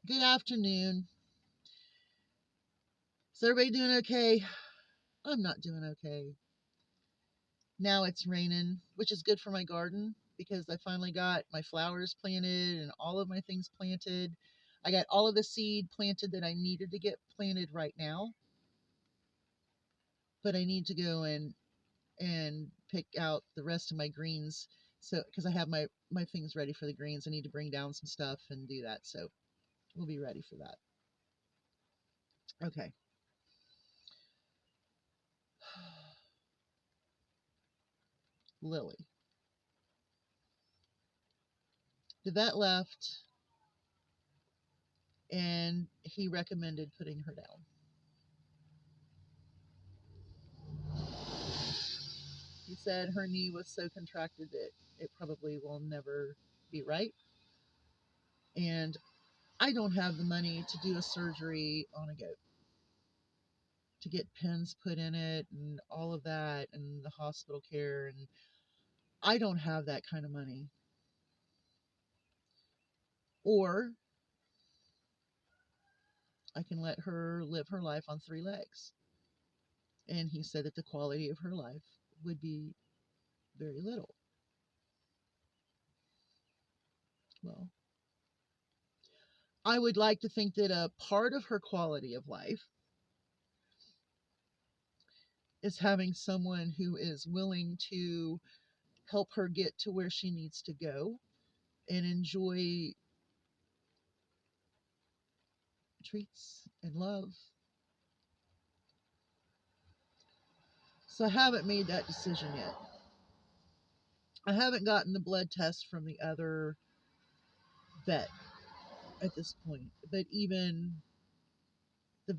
Good afternoon. Is everybody doing okay? I'm not doing okay. Now it's raining, which is good for my garden because I finally got my flowers planted and all of my things planted. I got all of the seed planted that I needed to get planted right now, but I need to go and pick out the rest of my greens. So, because I have my things ready for the greens, I need to bring down some stuff and do that. So, we'll be ready for that. Okay. Lily. The vet left and he recommended putting her down. He said her knee was so contracted that it probably will never be right. And I don't have the money to do a surgery on a goat, to get pins put in it and all of that and the hospital care. And I don't have that kind of money. Or I can let her live her life on three legs. And he said that the quality of her life would be very little. Well, I would like to think that a part of her quality of life is having someone who is willing to help her get to where she needs to go and enjoy treats and love. So I haven't made that decision yet. I haven't gotten the blood test from the other vet at this point, but even the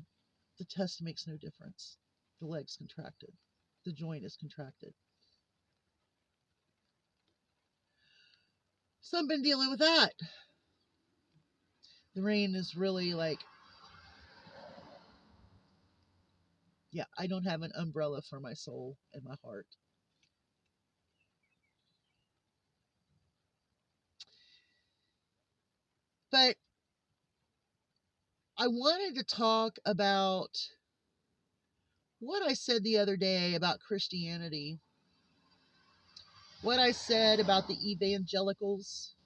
the test makes no difference. The leg's contracted. The joint is contracted. So I've been dealing with that. The rain is really like, yeah, I don't have an umbrella for my soul and my heart. But I wanted to talk about what I said the other day about Christianity, what I said about the evangelicals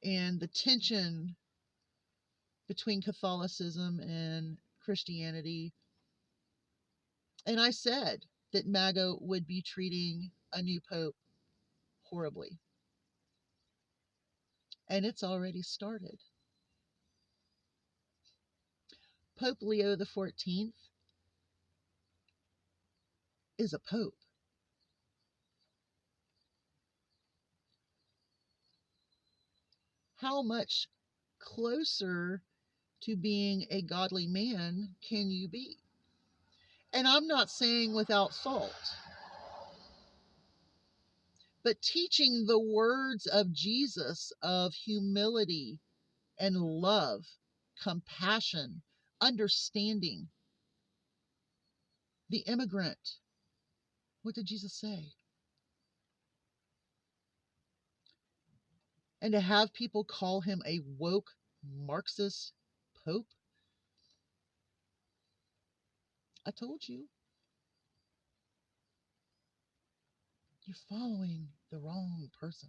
and the tension between Catholicism and Christianity. And I said that MAGA would be treating a new pope horribly. And it's already started. Pope Leo the 14th is a pope. How much closer to being a godly man can you be? And I'm not saying without fault, but teaching the words of Jesus of humility and love, compassion, understanding. The immigrant, what did Jesus say? And to have people call him a woke Marxist pope, I told you, you're following the wrong person.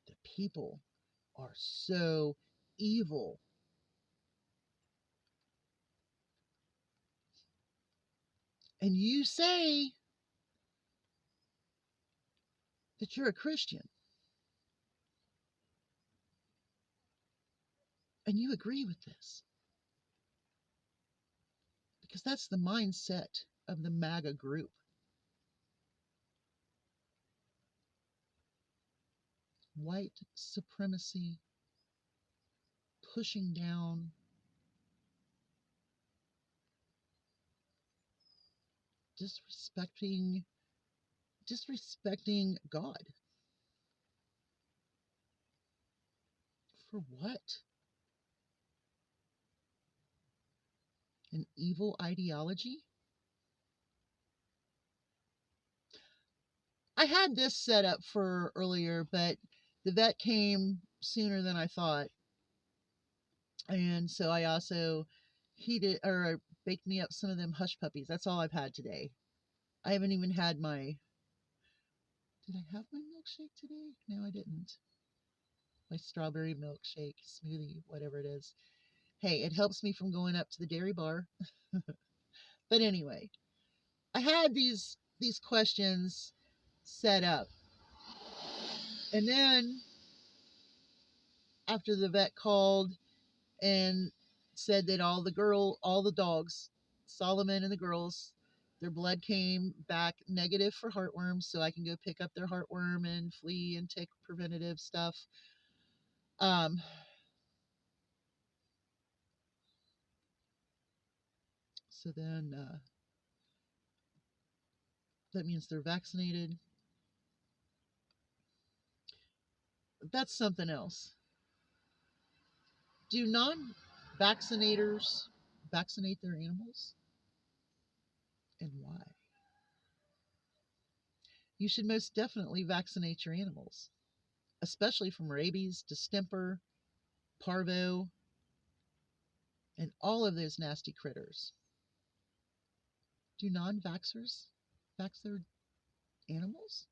The people are so evil. And you say that you're a Christian and you agree with this because that's the mindset of the MAGA group. White supremacy, pushing down, disrespecting God. For what? An evil ideology? I had this set up for earlier, but the vet came sooner than I thought. And so I also heated or baked me up some of them hush puppies. That's all I've had today. I haven't even had my. Did I have my milkshake today? No, I didn't. My strawberry milkshake, smoothie, whatever it is. Hey, it helps me from going up to the dairy bar. But anyway, I had these questions set up. And then after the vet called and said that all the dogs, Solomon and the girls, their blood came back negative for heartworms, so I can go pick up their heartworm and flea and tick preventative stuff. Um, so then that means they're vaccinated. That's something else. Do non-vaccinators vaccinate their animals, and why? You should most definitely vaccinate your animals, especially from rabies, distemper, parvo, and all of those nasty critters. Do non-vaxxers vax their animals?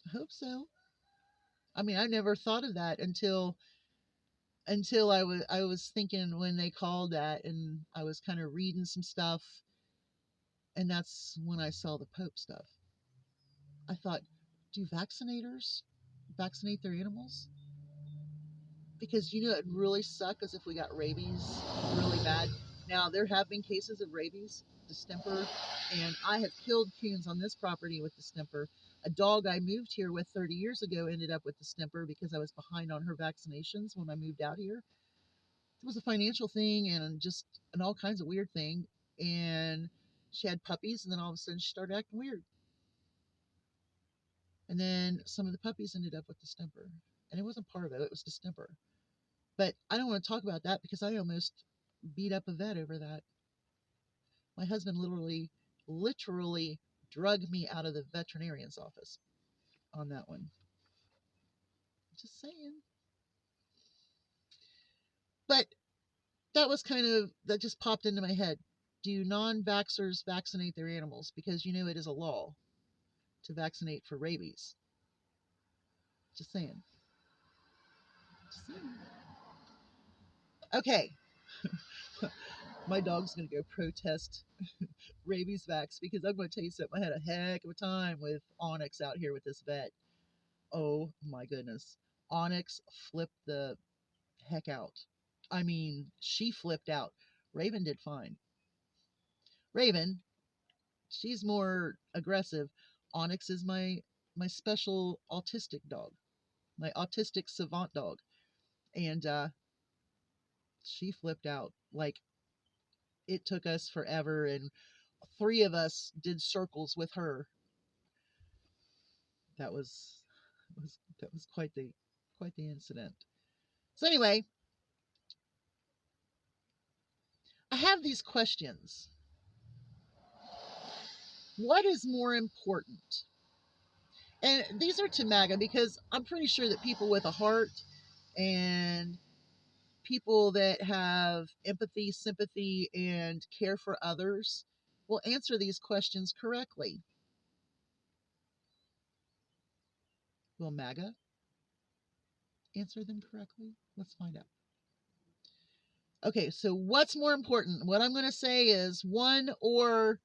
I hope so. I mean, I never thought of that until I was thinking when they called that, and I was kind of reading some stuff, and that's when I saw the Pope stuff. I thought, do vaccinators vaccinate their animals? Because it'd really suck as if we got rabies really bad. Now there have been cases of rabies, distemper, and I have killed coons on this property with distemper. A dog I moved here with 30 years ago ended up with distemper because I was behind on her vaccinations when I moved out here. It was a financial thing and just an all kinds of weird thing. And she had puppies, and then all of a sudden she started acting weird. And then some of the puppies ended up with distemper, and it wasn't parvo; it was distemper. But I don't want to talk about that because I almost beat up a vet over that. My husband literally drug me out of the veterinarian's office on that one. Just saying. But that just popped into my head. Do non-vaxxers vaccinate their animals? Because it is a law to vaccinate for rabies. Just saying. Just saying. Okay. My dog's going to go protest rabies vax because I'm going to tell you something. I had a heck of a time with Onyx out here with this vet. Oh my goodness. Onyx flipped the heck out. I mean, she flipped out. Raven did fine. Raven, she's more aggressive. Onyx is my special autistic dog, my autistic savant dog. And she flipped out. Like, it took us forever, and three of us did circles with her. That was quite the incident. So anyway, I have these questions. What is more important? And these are to MAGA because I'm pretty sure that people with a heart and people that have empathy, sympathy, and care for others will answer these questions correctly. Will MAGA answer them correctly? Let's find out. Okay, so what's more important? What I'm going to say is one or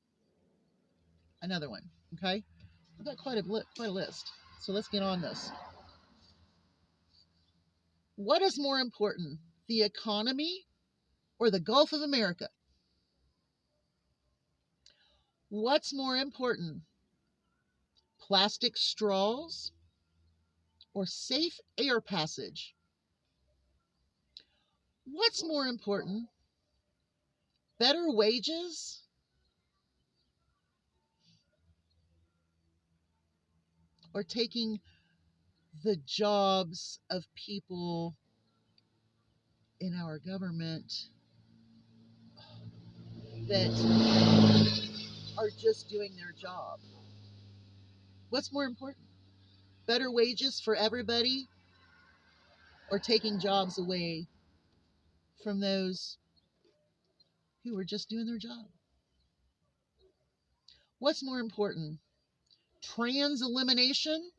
another one. Okay, I've got quite a list. So let's get on this. What is more important, the economy or the Gulf of America? What's more important, plastic straws or safe air passage? What's more important, better wages or taking the jobs of people in our government that are just doing their job? What's more important? Better wages for everybody or taking jobs away from those who are just doing their job. What's more important, trans elimination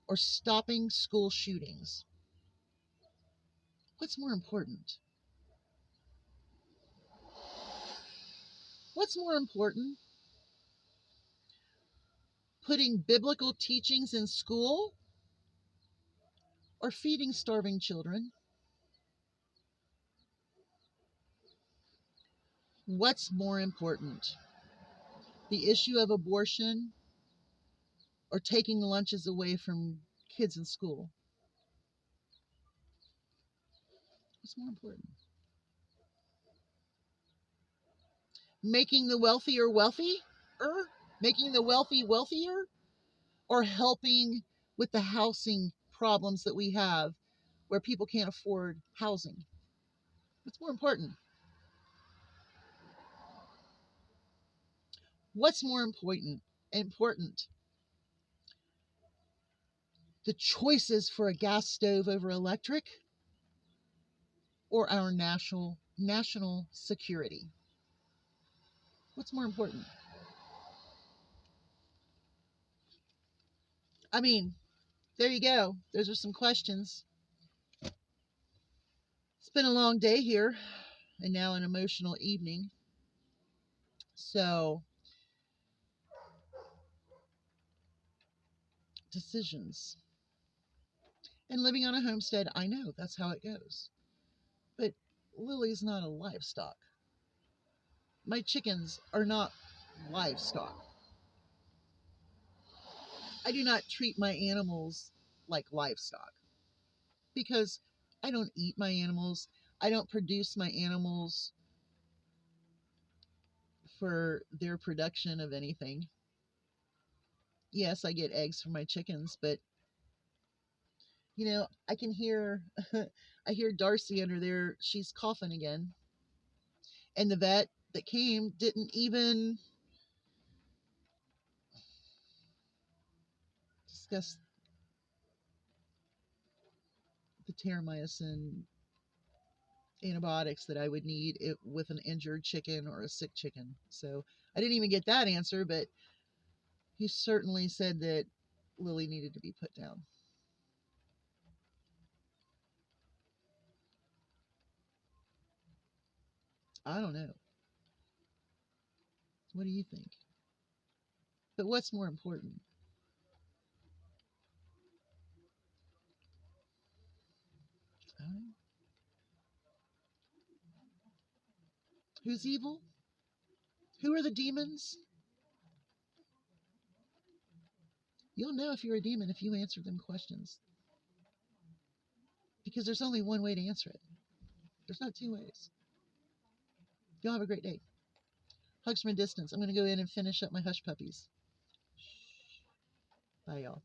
or stopping school shootings? What's more important? What's more important, putting biblical teachings in school or feeding starving children? What's more important, the issue of abortion or taking lunches away from kids in school? What's more important? Making the wealthier wealthier? Making the wealthy wealthier? Or helping with the housing problems that we have where people can't afford housing? What's more important? What's more important? The choices for a gas stove over electric or our national security? What's more important? I mean, there you go. Those are some questions. It's been a long day here and now an emotional evening. So, decisions. And living on a homestead, I know that's how it goes. But Lily's not a livestock. My chickens are not livestock. I do not treat my animals like livestock because I don't eat my animals. I don't produce my animals for their production of anything. Yes, I get eggs from my chickens, but I can hear I hear Darcy under there. She's coughing again. And the vet that came didn't even discuss the terramycin antibiotics that I would need with an injured chicken or a sick chicken. So I didn't even get that answer, but he certainly said that Lily needed to be put down. I don't know. What do you think? But what's more important? Who's evil? Who are the demons? You'll know if you're a demon if you answer them questions. Because there's only one way to answer it. There's not two ways. Y'all have a great day. Hugs from a distance. I'm going to go in and finish up my hush puppies. Bye, y'all.